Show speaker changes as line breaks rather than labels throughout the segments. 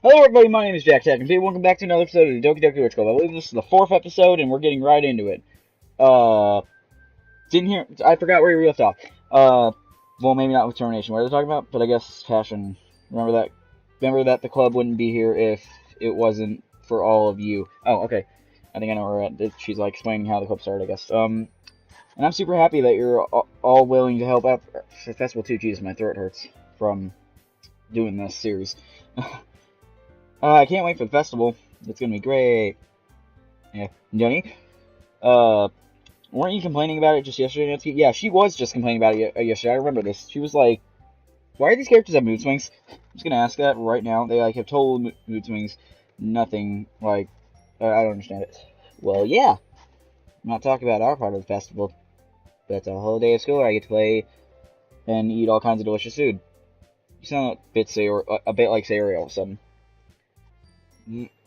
Hello everybody, my name is Jack Tech, and today welcome back to another episode of the Doki Doki Rich Club. I believe this is the 4th episode, and we're getting right into it. I forgot where we left off. Well, maybe not with termination, what are they talking about? But I guess passion. Remember that the club wouldn't be here if it wasn't for all of you. Oh, okay. I think I know where we're at. She's like explaining how the club started, I guess. And I'm super happy that you're all willing to help out for the festival too. Jesus, my throat hurts from doing this series. I can't wait for the festival. It's gonna be great. Yeah, Johnny. Weren't you complaining about it just yesterday, Nancy? Yeah, she was just complaining about it yesterday. I remember this. She was like, "Why do these characters have mood swings?" I'm just gonna ask that right now. They like have total mood swings. Nothing like I don't understand it. Well, yeah. I'm not talking about our part of the festival. That's a whole day of school where I get to play and eat all kinds of delicious food. You sound a bit like Sayori all of a sudden.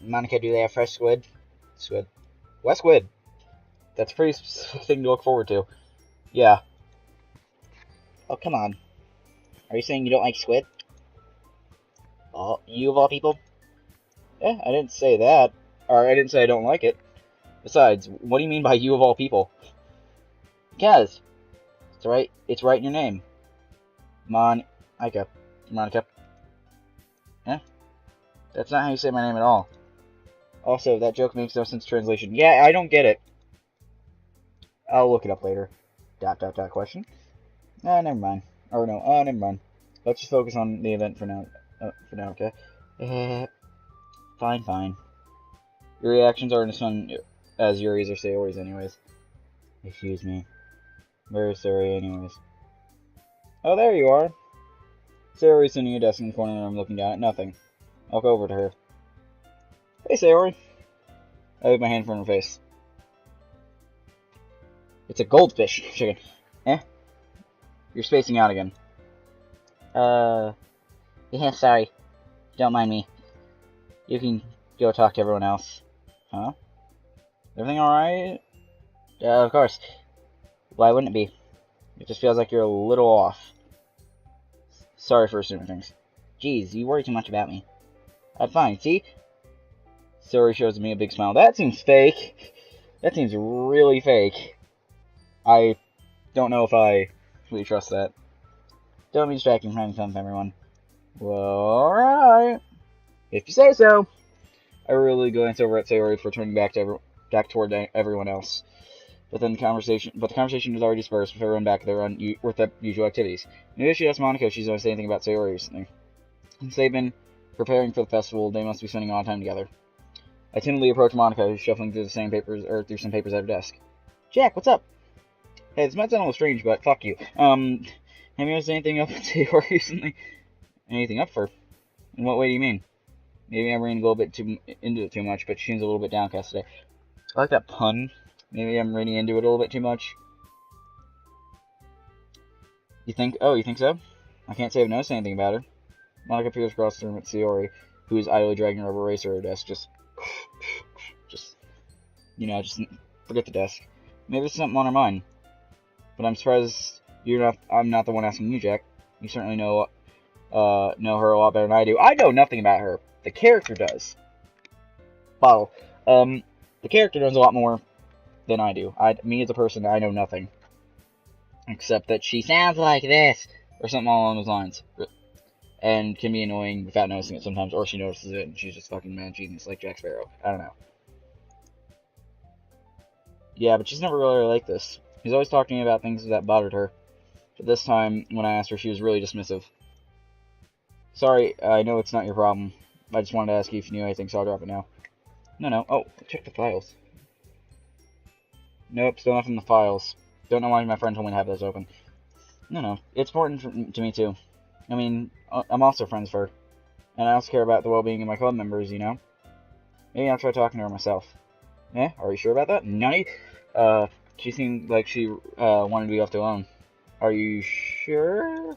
Monica, do they have fresh squid? Squid. What squid? That's a pretty specific thing to look forward to. Yeah. Oh, come on. Are you saying you don't like squid? Oh, you of all people? Eh, I didn't say that. Or I didn't say I don't like it. Besides, what do you mean by you of all people? Kaz. It's right in your name. Monica. Monica. Eh? That's not how you say my name at all. Also, that joke makes no sense translation. Yeah, I don't get it. I'll look it up later. ... question. Never mind. Or no, never mind. Let's just focus on the event for now. Okay? Fine. Your reactions aren't as fun as Yuri's or Sayori's anyways. Excuse me. Where's Sayori anyways? Oh, there you are. Sayori's sitting at a desk in the corner of the room looking down at nothing. I'll go over to her. Hey, Sayori. I wave my hand in front of her face. It's a goldfish chicken. Eh? You're spacing out again. Yeah, sorry. Don't mind me. You can go talk to everyone else. Huh? Everything alright? Of course. Why wouldn't it be? It just feels like you're a little off. Sorry for assuming things. Jeez, you worry too much about me. I'm fine, see? Sayori shows me a big smile. That seems fake. That seems really fake. I don't know if I really trust that. Don't be distracting from having fun with everyone. Well, alright. If you say so. I really glance over at Sayori for turning back toward everyone else. But the conversation was already dispersed with everyone back with their usual activities. Maybe I should ask Monica if she's going to say anything about Sayori recently. Since they've been preparing for the festival, they must be spending a lot of time together. I timidly approach Monica, who's shuffling through some papers at her desk. Jack, what's up? Hey, this might sound a little strange, but fuck you. Have you noticed anything up with Sayori recently? Anything up for? In what way do you mean? Maybe I'm reading a little bit into it too much, but she seems a little bit downcast today. I like that pun. Maybe I'm reading into it a little bit too much. You think so? I can't say I've noticed anything about her. Monica peers across the room at Sayori, who is idly dragging a rubber eraser at her desk. Just forget the desk. Maybe there's something on her mind. But I'm surprised I'm not the one asking you, Jack. You certainly know her a lot better than I do. I know nothing about her. The character does. Bottle. The character knows a lot more than I do. Me as a person, I know nothing. Except that she sounds like this, or something along those lines. And can be annoying without noticing it sometimes, or she notices it and she's just fucking mad genius like Jack Sparrow. I don't know. Yeah, but she's never really like this. She's always talking about things that bothered her. But this time, when I asked her, she was really dismissive. Sorry, I know it's not your problem. I just wanted to ask you if you knew anything, so I'll drop it now. No. Oh, check the files. Nope, still nothing in the files. Don't know why my friend told me to have those open. No. It's important to me, too. I mean, I'm also friends with her. And I also care about the well-being of my club members, you know? Maybe I'll try talking to her myself. Eh? Are you sure about that? Nutty? She seemed like she wanted to be left alone. Are you sure?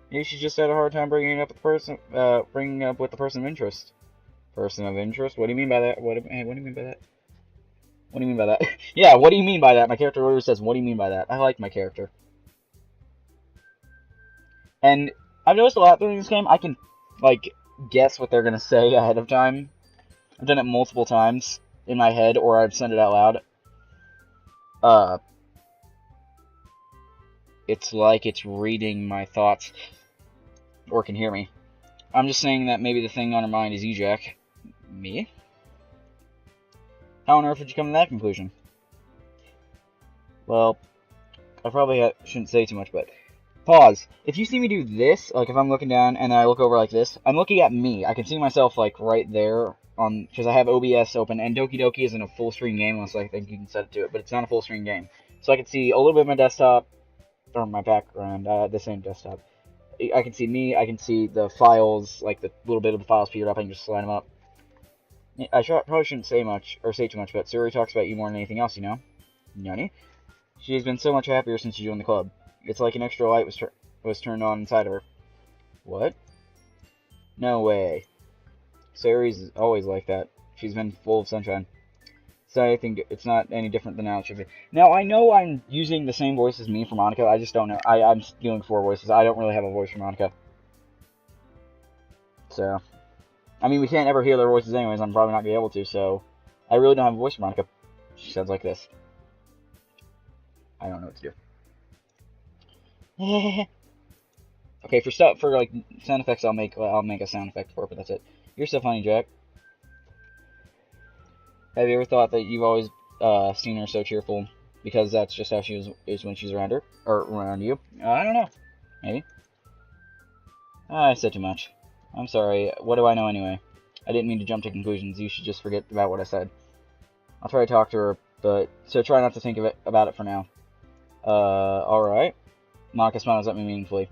Maybe she just had a hard time bringing up with the person of interest. Person of interest? What do you mean by that? What do you mean by that? What do you mean by that? Yeah, what do you mean by that? My character always says, what do you mean by that? I like my character. And I've noticed a lot during this game, I can, like, guess what they're gonna say ahead of time. I've done it multiple times in my head, or I've said it out loud. It's like it's reading my thoughts, or can hear me. I'm just saying that maybe the thing on her mind is you, Jack. Me? How on earth would you come to that conclusion? Well, I probably shouldn't say too much, but pause. If you see me do this, like if I'm looking down and I look over like this, I'm looking at me. I can see myself like right there on, because I have OBS open, and Doki Doki isn't a full screen game unless I think you can set it to it, but it's not a full screen game. So I can see a little bit of my desktop, or my background, the same desktop. I can see me, I can see the files, like the little bit of the files peered up, I can just slide them up. I probably shouldn't say much, or say too much, but Suri talks about you more than anything else, you know? Nani? She's been so much happier since she joined the club. It's like an extra light was turned on inside of her. What? No way. Sari's always like that. She's been full of sunshine. So I think it's not any different than how it should be. Now, I know I'm using the same voice as me for Monica. I just don't know. I'm doing 4 voices. I don't really have a voice for Monica. So, I mean, we can't ever hear their voices anyways. I'm probably not going to be able to, so I really don't have a voice for Monica. She sounds like this. I don't know what to do. Okay, for like sound effects, I'll make a sound effect for it, but that's it. You're so funny, Jack. Have you ever thought that you've always seen her so cheerful because that's just how she is when she's around her or around you? I don't know. Maybe. I said too much. I'm sorry. What do I know anyway? I didn't mean to jump to conclusions. You should just forget about what I said. I'll try to talk to her, but so try not to think about it for now. Alright. Monica smiles at me meaningfully.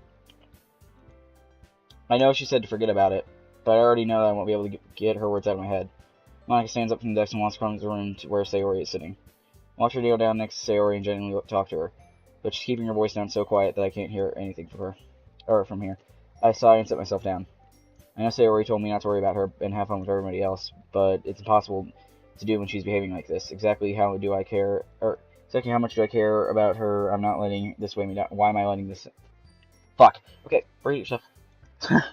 I know she said to forget about it, but I already know that I won't be able to get her words out of my head. Monica stands up from the desk and walks across the room to where Sayori is sitting. Watch her kneel down next to Sayori and genuinely talk to her, but she's keeping her voice down so quiet that I can't hear anything from here. I sigh and sit myself down. I know Sayori told me not to worry about her and have fun with everybody else, but it's impossible to do when she's behaving like this. Exactly how much do I care about her? I'm not letting this weigh me down. Why am I letting this... Fuck. Okay, read yourself.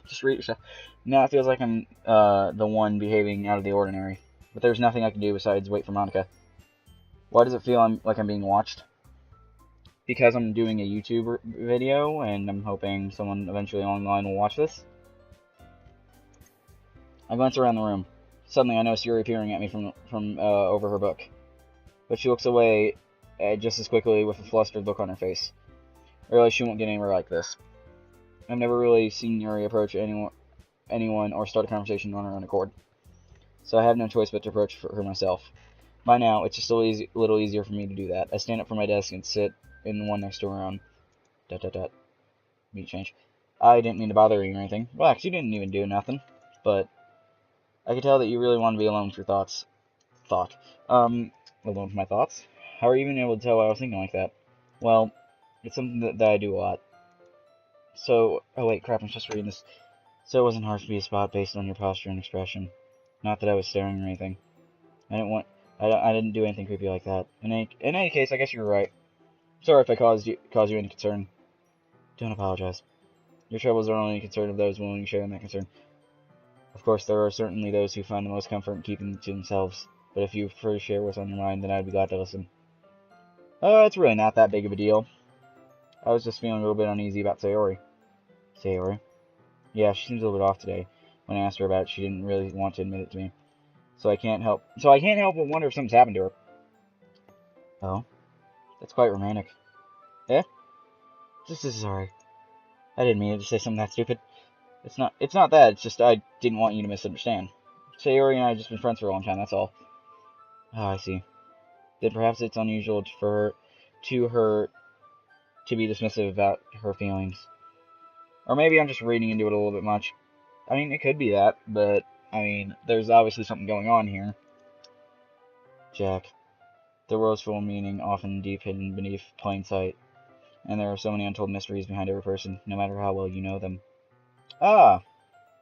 Just read yourself. Now it feels like I'm the one behaving out of the ordinary, but there's nothing I can do besides wait for Monica. Why does it feel like I'm being watched? Because I'm doing a YouTube video, and I'm hoping someone eventually online will watch this. I glance around the room. Suddenly I notice Yuri peering at me from over her book. But she looks away just as quickly with a flustered look on her face. I realize she won't get anywhere like this. I've never really seen Yuri approach anyone or start a conversation on her own accord. So I have no choice but to approach her myself. By now, it's just a little easier for me to do that. I stand up from my desk and sit in the one next to her own. Meet change. I didn't mean to bother you or anything. Relax, you didn't even do nothing. But I could tell that you really want to be alone with your thoughts. Alone with my thoughts? How are you even able to tell I was thinking like that? Well, it's something that I do a lot. So, oh wait, crap, I'm just reading this. So it wasn't hard to be a spot based on your posture and expression. Not that I was staring or anything. I didn't do anything creepy like that. In any case, I guess you were right. Sorry if I caused you any concern. Don't apologize. Your troubles are only a concern of those willing to share in that concern. Of course, there are certainly those who find the most comfort in keeping them to themselves. But if you prefer to share what's on your mind, then I'd be glad to listen. It's really not that big of a deal. I was just feeling a little bit uneasy about Sayori. Sayori? Yeah, she seems a little bit off today. When I asked her about it, she didn't really want to admit it to me. So I can't help but wonder if something's happened to her. Oh? That's quite romantic. Eh? This is sorry. I didn't mean to say something that stupid. It's not that, it's just I didn't want you to misunderstand. Sayori and I have just been friends for a long time, that's all. Oh, I see. Then perhaps it's unusual for her to be dismissive about her feelings. Or maybe I'm just reading into it a little bit much. I mean, it could be that, but, I mean, there's obviously something going on here. Jack, the world's full of meaning, often deep hidden beneath plain sight. And there are so many untold mysteries behind every person, no matter how well you know them. Ah!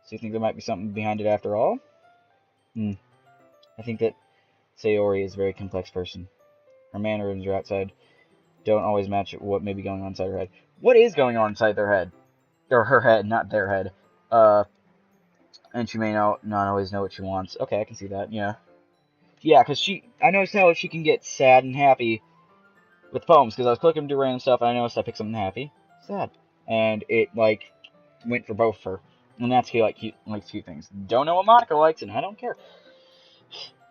So you think there might be something behind it after all? I think that Sayori is a very complex person. Her mannerisms are outside don't always match what may be going on inside her head. What is going on inside their head? Or her head, not their head. And she may not always know what she wants. Okay, I can see that, yeah. Yeah, because I noticed how she can get sad and happy with poems, because I was clicking through random stuff, and I noticed I picked something happy, sad. And it, like, went for both of her. And that's cute, likes cute things. Don't know what Monica likes, and I don't care.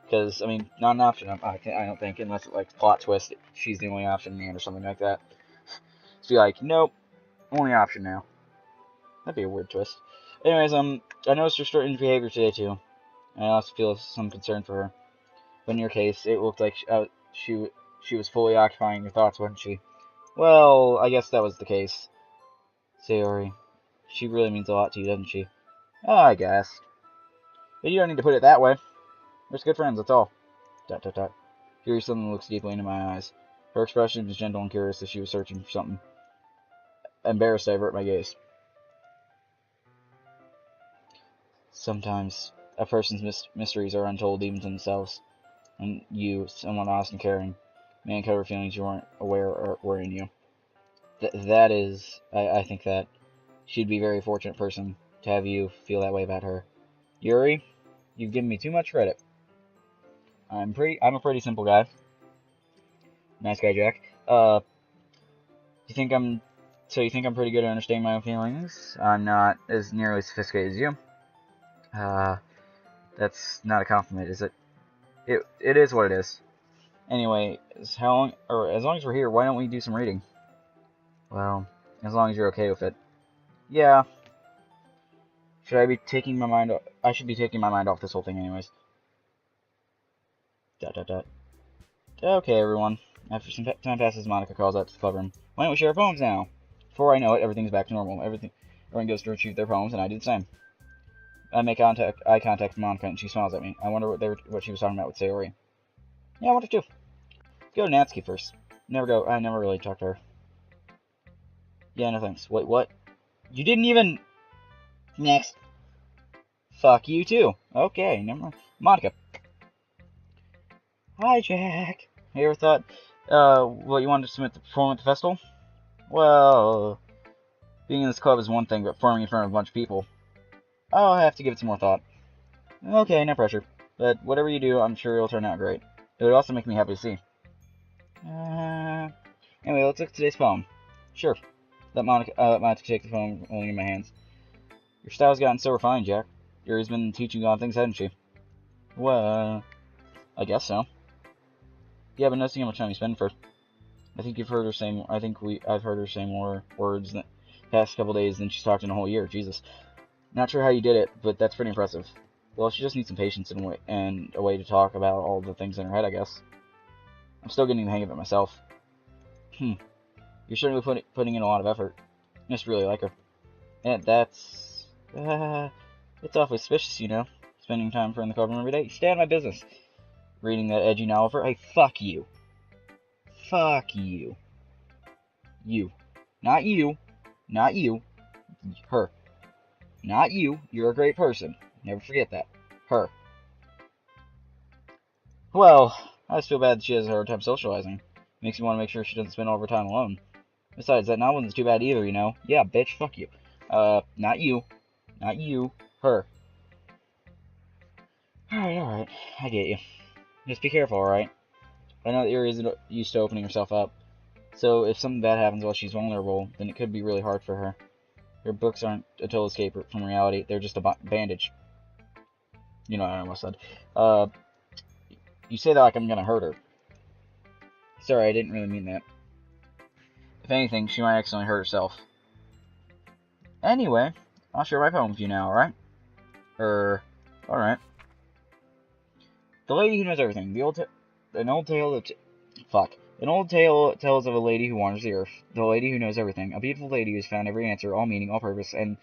Because, I mean, not an option, I don't think, unless it, like, plot twist, she's the only option in the end or something like that. So you're like, nope, only option now. That'd be a weird twist. Anyways, I noticed her strange behavior today, too. And I also feel some concern for her. But in your case, it looked like she was fully occupying your thoughts, wasn't she? Well, I guess that was the case. Sayori, she really means a lot to you, doesn't she? Oh, I guess. But you don't need to put it that way. We're just good friends, that's all. ... Here something looks deeply into my eyes. Her expression was gentle and curious as she was searching for something. Embarrassed, I avert my gaze. Sometimes, a person's mysteries are untold even to themselves. And you, someone honest and caring, may uncover feelings you weren't aware were in you. That is, I think that she'd be a very fortunate person to have you feel that way about her. Yuri, you've given me too much credit. I'm a pretty simple guy. Nice guy, Jack. You think I'm pretty good at understanding my own feelings? I'm not as nearly sophisticated as you. That's not a compliment, is it? It is what it is. Anyway, as long as we're here, why don't we do some reading? Well, as long as you're okay with it. Yeah. I should be taking my mind off this whole thing anyways. ... Okay, everyone. After some time passes, Monica calls out to the club room. Why don't we share our poems now? Before I know it, everything's back to normal. Everyone goes to retrieve their poems, and I do the same. I make eye contact with Monica, and she smiles at me. I wonder what she was talking about with Sayori. Yeah, I wonder too. Go to Natsuki first. I never really talked to her. Yeah, no thanks. Wait, what? You didn't even... Next. Fuck you too. Okay, never mind. Monica. Hi, Jack. You ever thought, you wanted to submit to perform at the festival? Well, being in this club is one thing, but performing in front of a bunch of people, I'll have to give it some more thought. Okay, no pressure. But whatever you do, I'm sure it'll turn out great. It would also make me happy to see. Anyway, let's look at today's poem. Sure. Let Monica take the poem holding in my hands. Your style's gotten so refined, Jack. Yuri's been teaching you on things, hasn't she? Well, I guess so. Yeah, but noticing how much time you spend first. I've heard her say more words the past couple days than she's talked in a whole year. Jesus. Not sure how you did it, but that's pretty impressive. Well, she just needs some patience and a way to talk about all the things in her head, I guess. I'm still getting the hang of it myself. You're certainly putting in a lot of effort. I just really like her. And that's... it's awfully suspicious, you know. Spending time in the club room every day. Stay out of my business. Reading that edgy novel for... Hey, fuck you. Fuck you. You. Not you. Not you. Her. Not you. You're a great person. Never forget that. Her. Well, I just feel bad that she has a hard time socializing. Makes me want to make sure she doesn't spend all of her time alone. Besides, that novel isn't too bad either, you know. Yeah, bitch, fuck you. Not you. Not you. Her. Alright. I get you. Just be careful, alright? I know that Yuri isn't used to opening herself up. So if something bad happens while she's vulnerable, then it could be really hard for her. Her books aren't a total escape from reality. They're just a bandage. You know what I almost said. You say that like I'm gonna hurt her. Sorry, I didn't really mean that. If anything, she might accidentally hurt herself. Anyway, I'll share my poem with you now, alright? Alright. The Lady Who Knows Everything. An old tale tells of a lady who wanders the earth. The lady who knows everything. A beautiful lady who's found every answer, all meaning, all purpose, and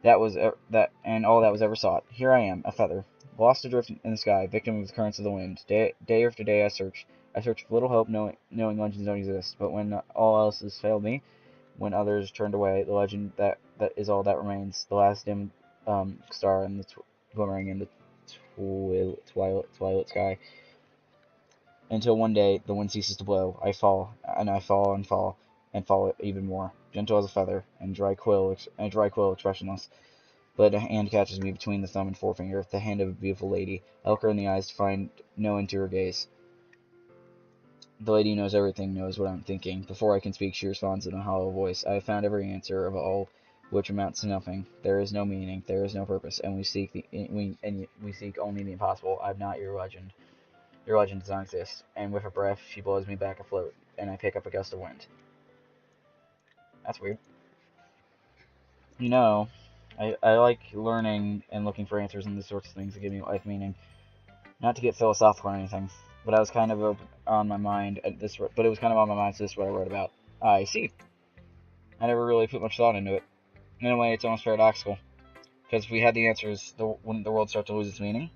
all that was ever sought. Here I am, a feather, lost adrift in the sky, victim of the currents of the wind. Day after day I search with little hope, knowing legends don't exist. But when all else has failed me, when others turned away, the legend that is all that remains. The last dim star in the glimmering in the twilight sky. Until one day the wind ceases to blow. I fall, and I fall and fall, and fall even more, gentle as a feather, and dry quill expressionless. but a hand catches me between the thumb and forefinger, the hand of a beautiful lady. I look her in the eyes to find no end to her gaze. The lady who knows everything knows what I'm thinking. Before I can speak, she responds in a hollow voice. I have found every answer of all which amounts to nothing. There is no meaning, there is no purpose, and we seek only the impossible. I'm not your legend. Your legend does not exist. And with a breath, she blows me back afloat, and I pick up a gust of wind. That's weird. You know, I like learning and looking for answers in these sorts of things that give me life meaning. Not to get philosophical or anything, but I was kind of on my mind at this. But it was kind of on my mind, so this is what I wrote about. I see. I never really put much thought into it. In a way, it's almost paradoxical, because if we had the answers, wouldn't the world start to lose its meaning?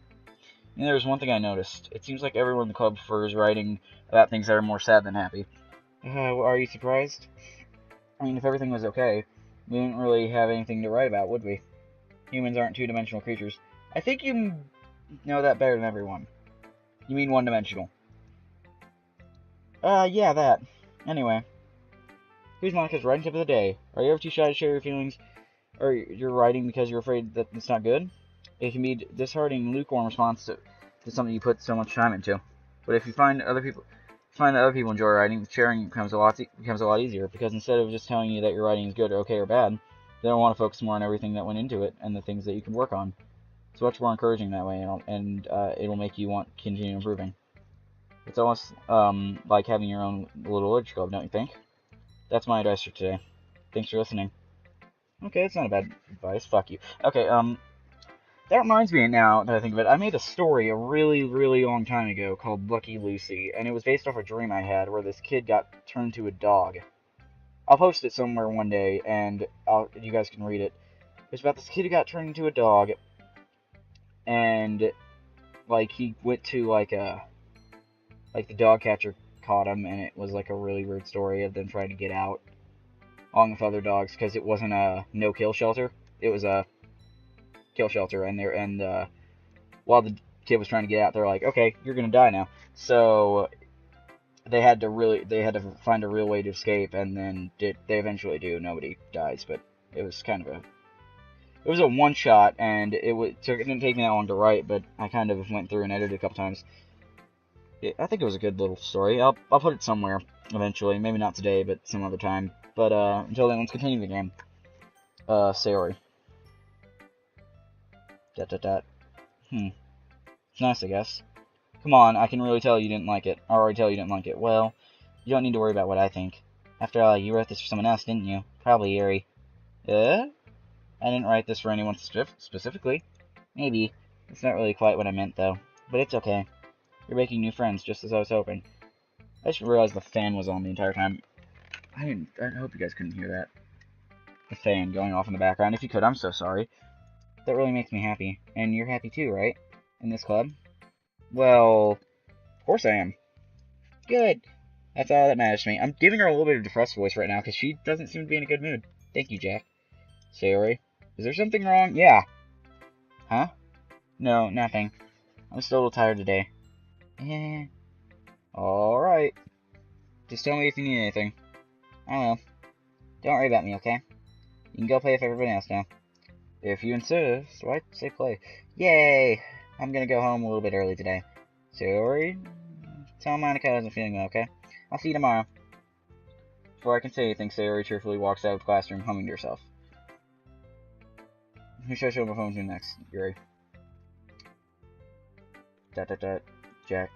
And there's one thing I noticed. It seems like everyone in the club prefers writing about things that are more sad than happy. Are you surprised? I mean, if everything was okay, we wouldn't really have anything to write about, would we? Humans aren't two-dimensional creatures. I think you know that better than everyone. You mean one-dimensional. Yeah, that. Anyway. Here's Monica's writing tip of the day. Are you ever too shy to share your feelings? Or you're writing because you're afraid that it's not good? It can be disheartening and lukewarm response to something you put so much time into. But if you find that other people enjoy writing, sharing becomes a lot easier, because instead of just telling you that your writing is good or okay or bad, they don't want to focus more on everything that went into it and the things that you can work on. It's much more encouraging that way, and it'll make you want to continue improving. It's almost like having your own little literature club, don't you think? That's my advice for today. Thanks for listening. Okay, that's not a bad advice. Fuck you. Okay, that reminds me now that I think of it, I made a story a really, really long time ago called Lucky Lucy, and it was based off a dream I had where this kid got turned to a dog. I'll post it somewhere one day, and you guys can read it. It's about this kid who got turned into a dog, and, like, he went to, like, the dog catcher caught him, and it was, like, a really weird story of them trying to get out, along with other dogs, because it wasn't a no-kill shelter. It was a kill shelter, and while the kid was trying to get out, they're like, okay, you're gonna die now. So they had to find a real way to escape, and then they eventually do. Nobody dies, but it was a one shot, and it didn't take me that long to write, but I kind of went through and edited a couple times. I think it was a good little story. I'll put it somewhere eventually, maybe not today, but some other time. But until then, let's continue the game. Sayori. It's nice, I guess. Come on, I can really tell you didn't like it. I already tell you didn't like it. Well, you don't need to worry about what I think. After all, you wrote this for someone else, didn't you? Probably Yuri. I didn't write this for anyone specifically. Maybe. It's not really quite what I meant, though. But it's okay. You're making new friends, just as I was hoping. I just realized the fan was on the entire time. I hope you guys couldn't hear that. The fan going off in the background. If you could, I'm so sorry. That really makes me happy. And you're happy too, right? In this club? Well, of course I am. Good. That's all that matters to me. I'm giving her a little bit of depressed voice right now because she doesn't seem to be in a good mood. Thank you, Jack. Sayori, is there something wrong? Yeah. Huh? No, nothing. I'm still a little tired today. Eh. Alright. Just tell me if you need anything. I will. Don't worry about me, okay? You can go play with everybody else now. If you insist. Why'd say play? Yay! I'm gonna go home a little bit early today. Sayori, tell Monica I wasn't feeling well, okay? I'll see you tomorrow. Before I can say anything, Sayori cheerfully walks out of the classroom, humming to herself. Who should I show my phone to next? Yuri. Jack.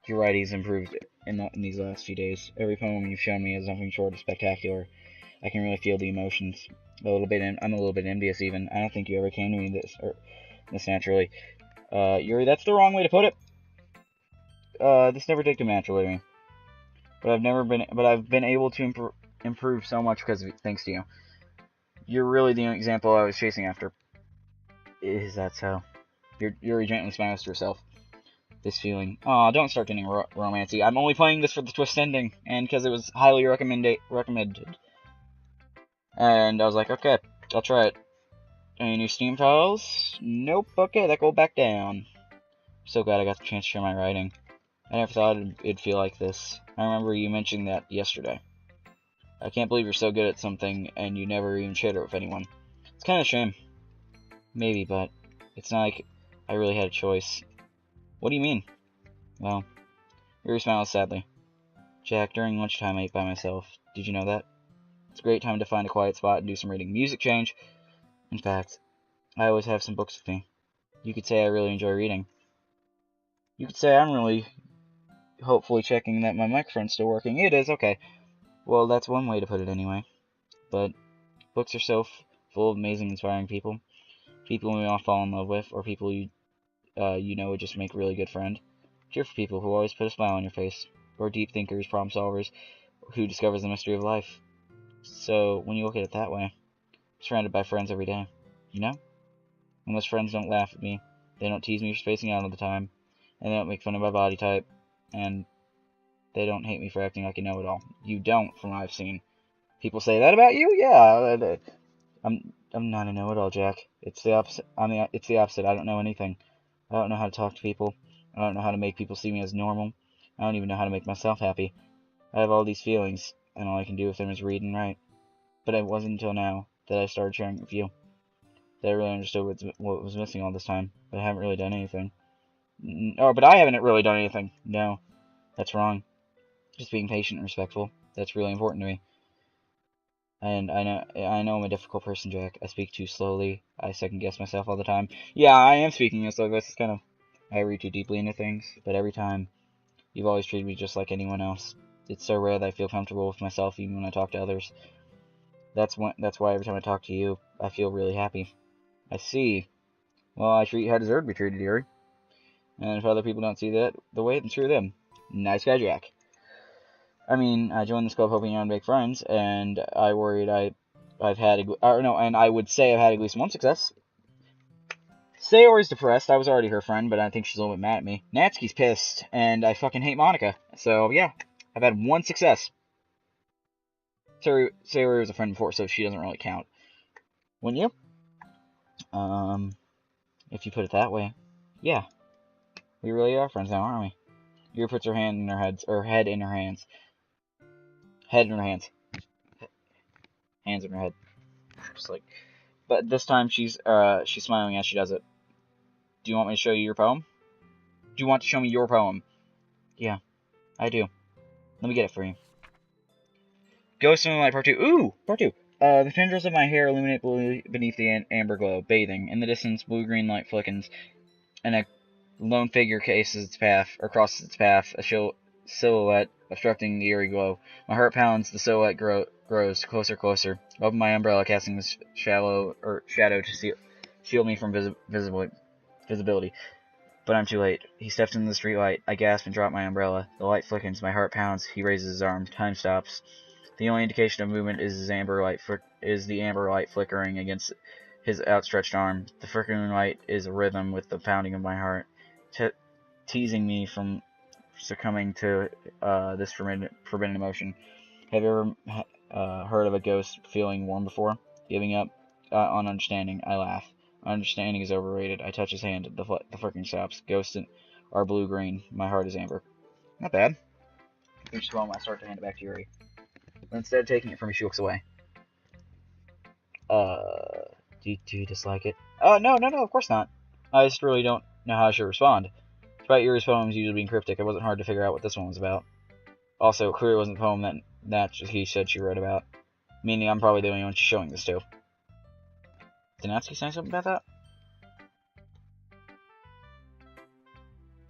Your writing's improved in these last few days. Every poem you've shown me is nothing short of spectacular. I can really feel the emotions. I'm a little bit envious even. I don't think you ever came to me this naturally. Yuri, that's the wrong way to put it. This never did come naturally to me. But I've been able to improve so much thanks to you. You're really the example I was chasing after. Is that so? Yuri gently smiles to herself. This feeling. Aw, don't start getting romancy. I'm only playing this for the twist ending, and because it was highly recommended. And I was like, okay, I'll try it. Any new Steam files? Nope. Okay, that go back down. So glad I got the chance to share my writing. I never thought it'd feel like this. I remember you mentioning that yesterday. I can't believe you're so good at something and you never even shared it with anyone. It's kind of a shame. Maybe, but it's not like I really had a choice. What do you mean? Well, Yuri smiles sadly. Jack, during lunchtime I ate by myself. Did you know that? It's a great time to find a quiet spot and do some reading. Music change. In fact, I always have some books with me. You could say I really enjoy reading. You could say I'm really hopefully checking that my microphone's still working. It is, okay. Well, that's one way to put it anyway. But books are so full of amazing, inspiring people. People we all fall in love with, or people you know would just make a really good friend. Cheer for people who always put a smile on your face, or deep thinkers, problem solvers, who discovers the mystery of life. So, when you look at it that way, I'm surrounded by friends every day, you know? And those friends don't laugh at me, they don't tease me for spacing out all the time, and they don't make fun of my body type, and they don't hate me for acting like a know-it-all. You don't, from what I've seen. People say that about you? Yeah, I'm not a know-it-all, Jack. It's the opposite. It's the opposite. I don't know anything. I don't know how to talk to people. I don't know how to make people see me as normal. I don't even know how to make myself happy. I have all these feelings, and all I can do with them is read and write. But it wasn't until now that I started sharing with you that I really understood what was missing all this time. But I haven't really done anything. But I haven't really done anything. No, that's wrong. Just being patient and respectful. That's really important to me. And I know I'm a difficult person, Jack. I speak too slowly. I second guess myself all the time. Yeah, I am speaking slowly. This is kind of, I read too deeply into things. But every time, you've always treated me just like anyone else. It's so rare that I feel comfortable with myself even when I talk to others. That's why every time I talk to you, I feel really happy. I see. Well, I treat you how I deserve to be treated, Yuri. And if other people don't see that the way, then screw them. Nice guy, Jack. I mean, I joined this club hoping I'd make friends, and I worried I've had and I would say I've had at least one success. Sayori's depressed. I was already her friend, but I think she's a little bit mad at me. Natsuki's pissed, and I fucking hate Monica. So yeah, I've had one success. Sayori was a friend before, so she doesn't really count. Wouldn't you? If you put it that way, yeah, we really are friends now, aren't we? Yuri puts her head in her hands. Head in her hands. Hands in her head. Just like, but this time she's smiling as she does it. Do you want me to show you your poem? Do you want to show me your poem? Yeah, I do. Let me get it for you. Ghost of Moonlight Part 2. Ooh! Part 2. The tendrils of my hair illuminate blue beneath the amber glow, bathing. In the distance, blue-green light flickens, and a lone figure crosses its path, a silhouette obstructing the eerie glow. My heart pounds, the silhouette grows closer. Open my umbrella, casting this shadow to shield me from visibility. But I'm too late. He steps into the streetlight. I gasp and drop my umbrella. The light flickens. My heart pounds. He raises his arm. Time stops. The only indication of movement is the amber light flickering against his outstretched arm. The flickering light is a rhythm with the pounding of my heart, teasing me from succumbing to this forbidden emotion. Have you ever heard of a ghost feeling warm before? Giving up on understanding. I laugh. Understanding is overrated. I touch his hand. The flickering stops. Ghosts are blue-green. My heart is amber. Not bad. Each poem I start to hand it back to Yuri. But instead of taking it from me, she looks away. Do you dislike it? No, of course not. I just really don't know how I should respond. Despite Yuri's poems usually being cryptic, it wasn't hard to figure out what this one was about. Also, it clearly wasn't the poem that he said she wrote about. Meaning I'm probably the only one she's showing this to. Did Natsuki say something about that?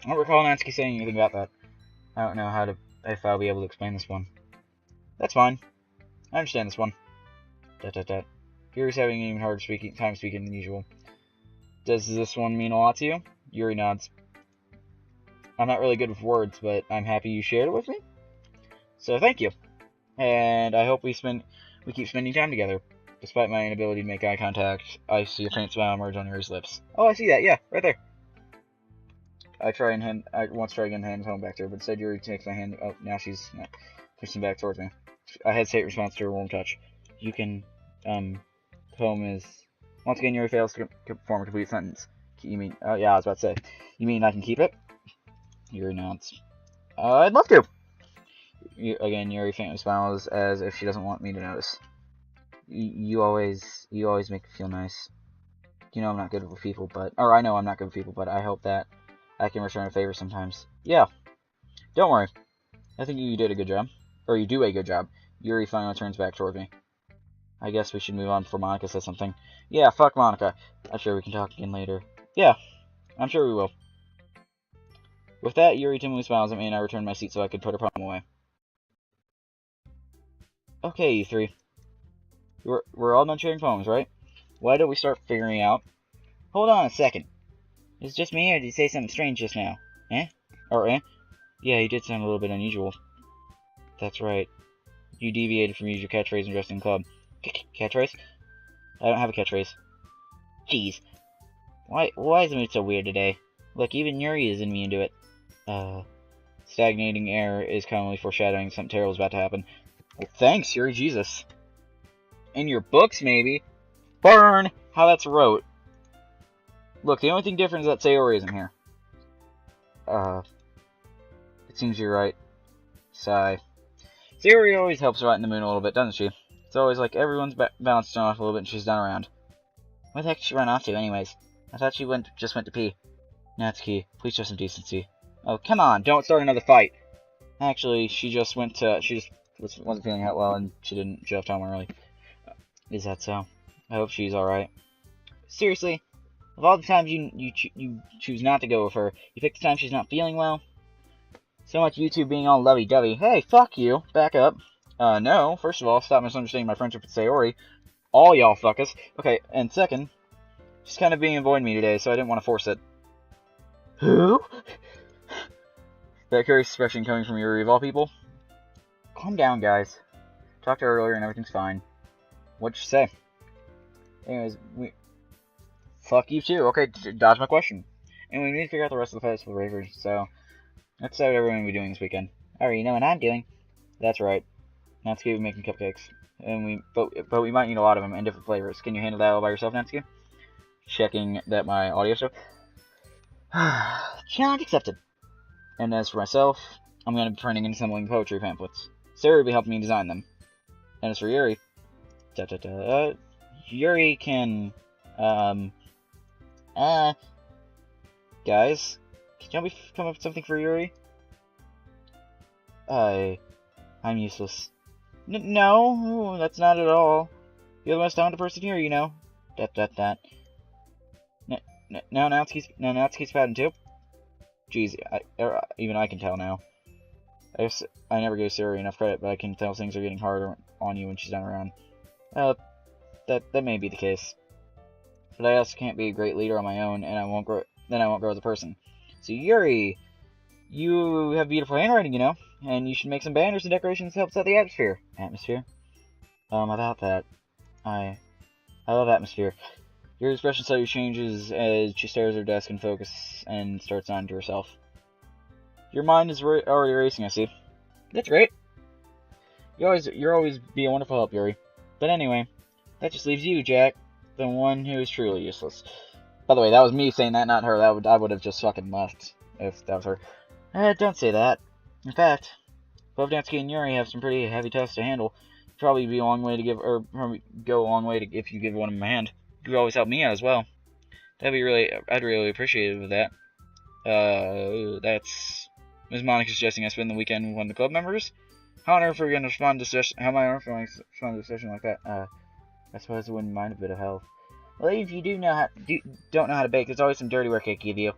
I don't recall Natsuki saying anything about that. I don't know if I'll be able to explain this one. That's fine. I understand this one. Yuri's having an even harder time speaking than usual. Does this one mean a lot to you? Yuri nods. I'm not really good with words, but I'm happy you shared it with me. So thank you. And I hope we keep spending time together. Despite my inability to make eye contact, I see a faint smile emerge on Yuri's lips. Oh, I see that. Yeah, right there. I once try again to hand the phone back to her, but instead Yuri takes my hand. Oh, now she's pushing back towards me. I hesitate in response to her warm touch. You can, poem is... Once again, Yuri fails to form a complete sentence. You mean... Oh, yeah, I was about to say. You mean I can keep it? Yuri nods. I'd love to! Again, Yuri faintly smiles as if she doesn't want me to notice. You always make me feel nice. You know I'm not good with people, but... Or I know I'm not good with people, but I hope that I can return a favor sometimes. Yeah. Don't worry. I think you did a good job. Or you do a good job. Yuri finally turns back toward me. I guess we should move on before Monica says something. Yeah, fuck Monica. I'm sure we can talk again later. Yeah, I'm sure we will. With that, Yuri timidly smiles at me and I return my seat so I could put her poem away. Okay, you three. We're all done sharing poems, right? Why don't we start figuring out... Hold on a second. Is it just me, or did he say something strange just now? Eh? Or eh? Yeah, he did sound a little bit unusual. That's right. You deviated from your catchphrase and dressed in club. Catchphrase? I don't have a catchphrase. Jeez. Why is the mood so weird today? Look, even Yuri isn't immune to it. Stagnating air is commonly foreshadowing something terrible is about to happen. Well, thanks, Yuri, Jesus. In your books, maybe. Burn! How that's wrote. Look, the only thing different is that Sayori isn't here. It seems you're right. Sigh. Sayori always helps lighten the mood a little bit, doesn't she? It's always like everyone's bounced off a little bit and she's not around. Where the heck did she run off to, anyways? I thought she just went to pee. Natsuki, please show some decency. Oh, come on, don't start another fight. Actually, she just wasn't feeling that well and she left home early. Is that so? I hope she's alright. Seriously? Of all the times you choose not to go with her, you pick the time she's not feeling well? So much you two being all lovey-dovey. Hey, fuck you. Back up. No. First of all, stop misunderstanding my friendship with Sayori. All y'all fuckers. Okay, and second, she's kind of being avoiding me today, so I didn't want to force it. Who? That curious expression coming from Yuri of all people? Calm down, guys. Talked to her earlier and everything's fine. What'd she say? Anyways, fuck you too. Okay, dodge my question. And we need to figure out the rest of the festival ravers, so... Let's decide what everyone will be doing this weekend. I already know what I'm doing. That's right. Natsuki will be making cupcakes. But we might need a lot of them and different flavors. Can you handle that all by yourself, Natsuki? Checking that my audio show. Challenge accepted. And as for myself, I'm going to be printing and assembling poetry pamphlets. Sarah will be helping me design them. And as for Yuri... Yuri can... Guys... Can we come up with something for Yuri? I'm useless. No, that's not at all. You're the most talented person here, you know. Now Natsuki's patting too? Jeez, even I can tell now. I never gave Sayori enough credit, but I can tell things are getting harder on you when she's not around. That may be the case. But I also can't be a great leader on my own, and I won't grow as a person. So Yuri, you have beautiful handwriting, you know, and you should make some banners and decorations to help set the atmosphere. About that, I love atmosphere. Your expression slightly changes as she stares at her desk in focus and starts nodding to herself. Your mind is already racing, I see. That's great. You're always be a wonderful help, Yuri. But anyway, that just leaves you, Jack, the one who is truly useless. By the way, that was me saying that, not her. I would have just fucking left if that was her. Don't say that. In fact, both Natsuki and Yuri have some pretty heavy tasks to handle. Probably be a long way to give, or probably go a long way to if you give one of them a hand. You could always help me out as well. I'd really appreciate it with that. That's Ms. Monica suggesting I spend the weekend with one of the club members. How on earth are we going to respond to how am I going to respond to a session like that? I suppose I wouldn't mind a bit of help. Well, if you don't know how to bake, there's always some dirty work I can give you.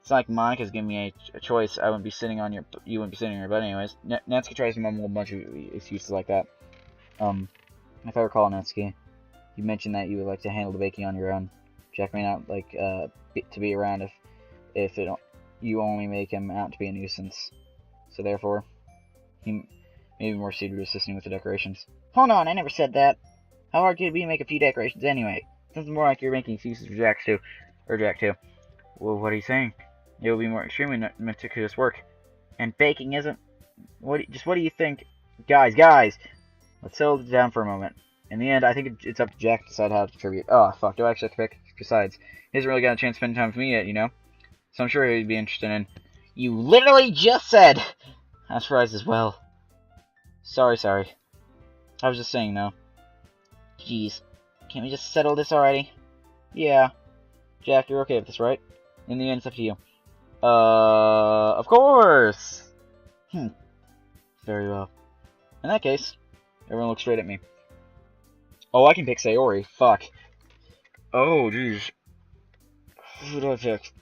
It's not like Monica's giving me a choice. You wouldn't be sitting on your butt anyways. Natsuki tries to mumble a bunch of excuses like that. If I recall, Natsuki, you mentioned that you would like to handle the baking on your own. Jack may not like to be around if you only make him out to be a nuisance. So therefore, he may be more suited to assisting with the decorations. Hold on, I never said that. How hard could it be to make a few decorations anyway? Sounds more like you're making excuses for Jack too. Well, what are you saying? It will be more extremely meticulous work. And baking isn't... What do you think? Guys! Let's settle it down for a moment. In the end, I think it's up to Jack to decide how to contribute. Oh, fuck, do I actually have to pick? Besides, he hasn't really got a chance to spend time with me yet, you know? So I'm sure he'd be interested in... You literally just said! I'm surprised as well. Sorry. I was just saying, though. Jeez. Can't we just settle this already? Yeah. Jack, you're okay with this, right? In the end, it's up to you. Of course! Very well. In that case, everyone looks straight at me. Oh, I can pick Sayori. Fuck. Oh, jeez. Who do I pick?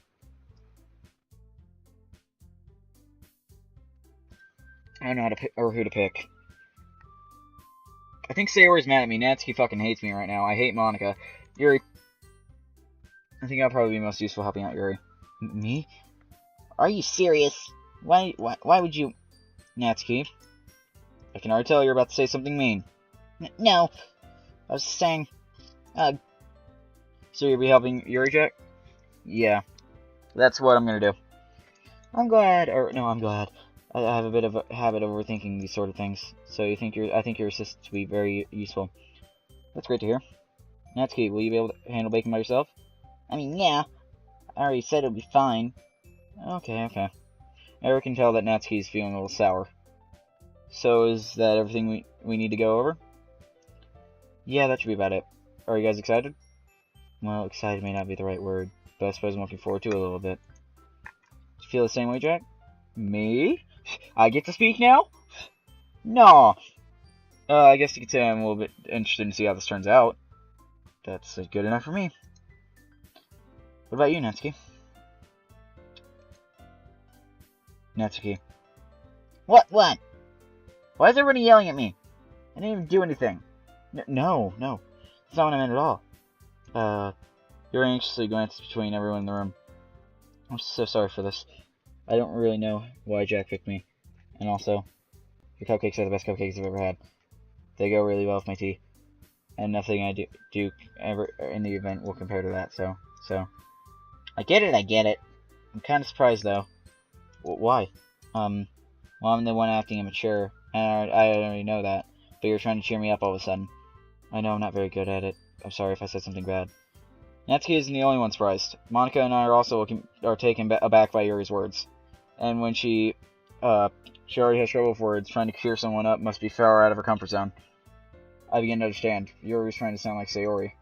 I don't know how to pick, or who to pick. I think Sayori's mad at me. Natsuki fucking hates me right now. I hate Monica. Yuri. I think I'll probably be most useful helping out Yuri. Me? Are you serious? Why would you... Natsuki. I can already tell you're about to say something mean. No. I was saying... So you'll be helping Yuri, Jack? Yeah. That's what I'm gonna do. I'm glad, I'm glad. I have a bit of a habit of overthinking these sort of things. So I think your assist will be very useful. That's great to hear. Natsuki, will you be able to handle baking by yourself? I mean, yeah. I already said it'll be fine. Okay. Eric can tell that Natsuki's feeling a little sour. So is that everything we need to go over? Yeah, that should be about it. Are you guys excited? Well, excited may not be the right word, but I suppose I'm looking forward to it a little bit. Do you feel the same way, Jack? Me? I get to speak now? No. I guess you could say I'm a little bit interested to see how this turns out. That's good enough for me. What about you, Natsuki? Natsuki. What? Why is everybody yelling at me? I didn't even do anything. No. That's not what I meant at all. You're anxiously glanced between everyone in the room. I'm so sorry for this. I don't really know why Jack picked me. And also, your cupcakes are the best cupcakes I've ever had. They go really well with my tea. And nothing I do ever in the event will compare to that, so. I get it. I'm kind of surprised, though. Why? Well, I'm the one acting immature, and I already know that. But you're trying to cheer me up all of a sudden. I know I'm not very good at it. I'm sorry if I said something bad. Natsuki isn't the only one surprised. Monica and I are also taken aback by Yuri's words. And when she already has trouble with words, trying to cheer someone up must be far out of her comfort zone. I begin to understand. Yuri was trying to sound like Sayori.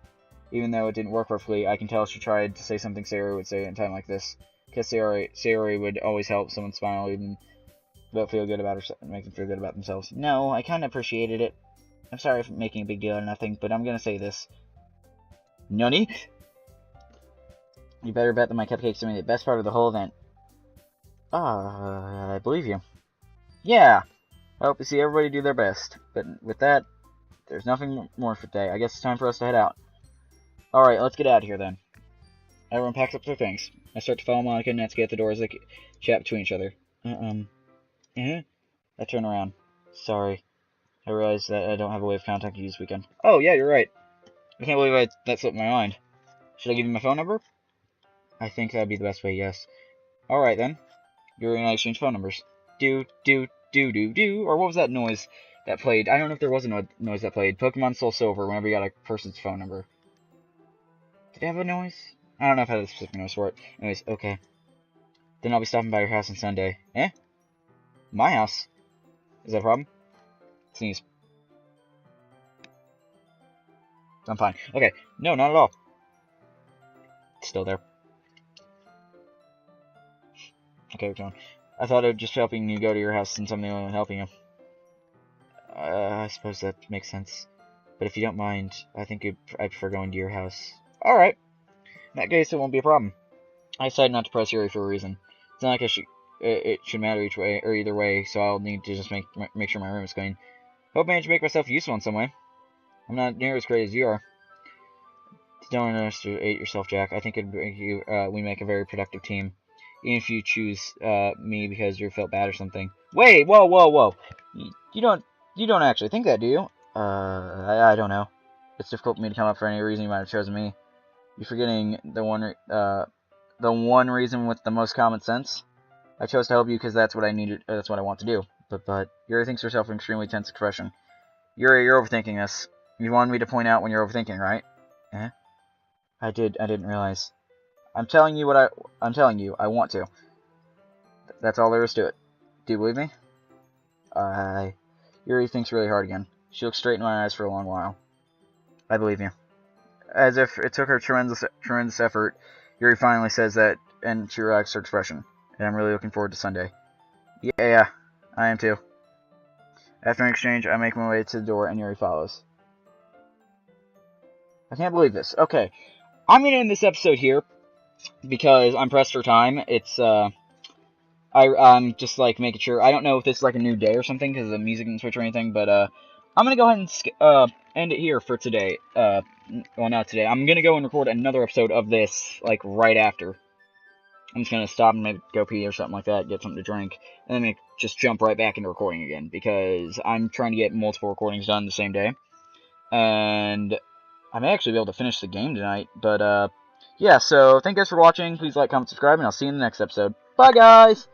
Even though it didn't work perfectly, I can tell she tried to say something Sayori would say in a time like this. Because Sayori would always help someone smile, even feel good about herself, make them feel good about themselves. No, I kind of appreciated it. I'm sorry for making a big deal out of nothing, but I'm gonna say this. Nani? You better bet that my cupcakes are the best part of the whole event. I believe you. Yeah! I hope to see everybody do their best. But with that, there's nothing more for today. I guess it's time for us to head out. Alright, let's get out of here then. Everyone packs up their things. I start to follow Monica and Natsuki at the door as they chat between each other. I turn around. Sorry. I realize that I don't have a way of contacting you this weekend. Oh, yeah, you're right. I can't believe that slipped my mind. Should I give you my phone number? I think that'd be the best way, yes. Alright then. You're gonna exchange phone numbers. Do. Or what was that noise that played? I don't know if there was a noise that played. Pokemon Soul Silver whenever you got a person's phone number. Did it have a noise? I don't know if I had a specific noise for it. Anyways, okay. Then I'll be stopping by your house on Sunday. Eh? My house? Is that a problem? Sneeze. I'm fine. Okay. No, not at all. It's still there. Okay, we're going. I thought of just helping you go to your house since I'm the only one helping you. I suppose that makes sense. But if you don't mind, I think I prefer going to your house. Alright. In that case, it won't be a problem. I decided not to press Yuri for a reason. It's not like it should matter each way or either way, so I'll need to just make sure my room is clean. Hope I manage to make myself useful in some way. I'm not near as great as you are. Don't underestimate yourself, Jack. I think we make a very productive team. Even if you choose me because you felt bad or something. Wait, whoa. You don't actually think that, do you? I don't know. It's difficult for me to come up for any reason you might have chosen me. You're forgetting the one reason with the most common sense. I chose to help you because that's what I needed. That's what I want to do. But Yuri thinks herself an extremely tense expression. Yuri, you're overthinking this. You wanted me to point out when you're overthinking, right? Eh? I didn't realize. I'm telling you I want to. That's all there is to it. Do you believe me? Yuri thinks really hard again. She looks straight in my eyes for a long while. I believe you. As if it took her tremendous effort Yuri finally says that, and she relaxes her expression. And I'm really looking forward to Sunday. Yeah, I am too. After an exchange, I make my way to the door, and Yuri follows. I can't believe this. Okay, I'm gonna end this episode here because I'm pressed for time. I'm just like making sure. I don't know if this is like a new day or something because the music didn't switch or anything, but I'm gonna go ahead and end it here for today. Well, not today. I'm gonna go and record another episode of this like right after. I'm just gonna stop and maybe go pee or something like that, get something to drink, and then just jump right back into recording again because I'm trying to get multiple recordings done the same day, and I may actually be able to finish the game tonight. But yeah. So thank you guys for watching. Please like, comment, subscribe, and I'll see you in the next episode. Bye, guys.